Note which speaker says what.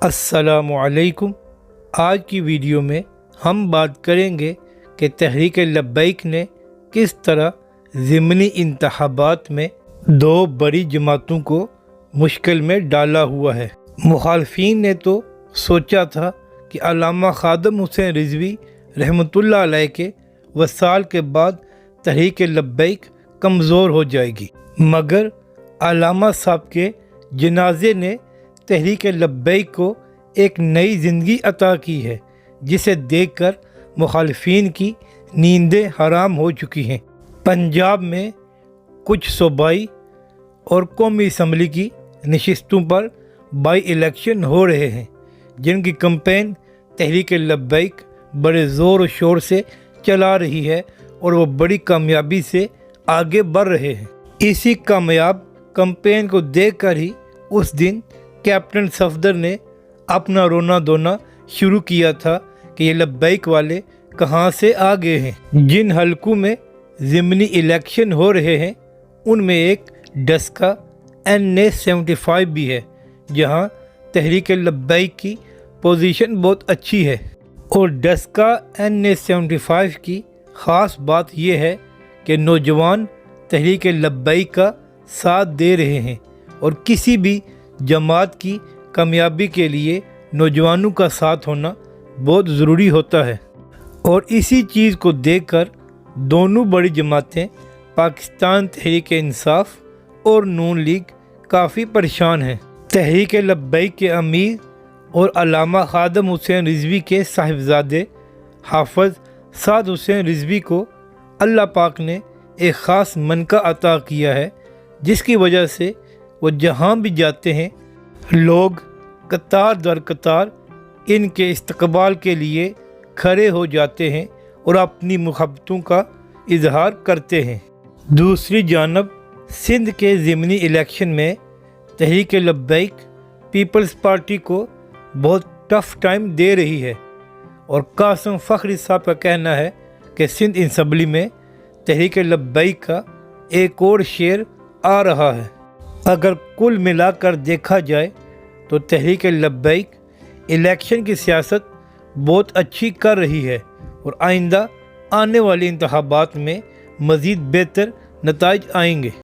Speaker 1: السلام علیکم۔ آج کی ویڈیو میں ہم بات کریں گے کہ تحریک لبیک نے کس طرح ضمنی انتخابات میں دو بڑی جماعتوں کو مشکل میں ڈالا ہوا ہے۔ مخالفین نے تو سوچا تھا کہ علامہ خادم حسین رضوی رحمۃ اللہ علیہ کے وصال کے بعد تحریک لبیک کمزور ہو جائے گی، مگر علامہ صاحب کے جنازے نے تحریک لبیک کو ایک نئی زندگی عطا کی ہے، جسے دیکھ کر مخالفین کی نیندیں حرام ہو چکی ہیں۔ پنجاب میں کچھ صوبائی اور قومی اسمبلی کی نشستوں پر بائی الیکشن ہو رہے ہیں، جن کی کمپین تحریک لبیک بڑے زور و شور سے چلا رہی ہے اور وہ بڑی کامیابی سے آگے بڑھ رہے ہیں۔ اسی کامیاب کمپین کو دیکھ کر ہی اس دن کیپٹن صفدر نے اپنا رونا دھونا شروع کیا تھا کہ یہ لبیک والے کہاں سے آ گئے ہیں۔ جن حلقوں میں ضمنی الیکشن ہو رہے ہیں ان میں ایک ڈسکا NA-75 بھی ہے، جہاں تحریک لبیک کی پوزیشن بہت اچھی ہے۔ اور ڈسکا NA-75 کی خاص بات یہ ہے کہ نوجوان تحریک لبیک کا ساتھ دے رہے ہیں، اور کسی بھی جماعت کی کامیابی کے لیے نوجوانوں کا ساتھ ہونا بہت ضروری ہوتا ہے۔ اور اسی چیز کو دیکھ کر دونوں بڑی جماعتیں پاکستان تحریک انصاف اور نون لیگ کافی پریشان ہیں۔ تحریک لبیک کے امیر اور علامہ خادم حسین رضوی کے صاحبزادے حافظ سعد حسین رضوی کو اللہ پاک نے ایک خاص منقع عطا کیا ہے، جس کی وجہ سے وہ جہاں بھی جاتے ہیں لوگ قطار در قطار ان کے استقبال کے لیے کھڑے ہو جاتے ہیں اور اپنی محبتوں کا اظہار کرتے ہیں۔ دوسری جانب سندھ کے ضمنی الیکشن میں تحریک لبیک پیپلز پارٹی کو بہت ٹف ٹائم دے رہی ہے، اور قاسم فخری صاحب کا کہنا ہے کہ سندھ اسمبلی میں تحریک لبیک کا ایک اور شیر آ رہا ہے۔ اگر کل ملا کر دیکھا جائے تو تحریک لبیک الیکشن کی سیاست بہت اچھی کر رہی ہے، اور آئندہ آنے والے انتخابات میں مزید بہتر نتائج آئیں گے۔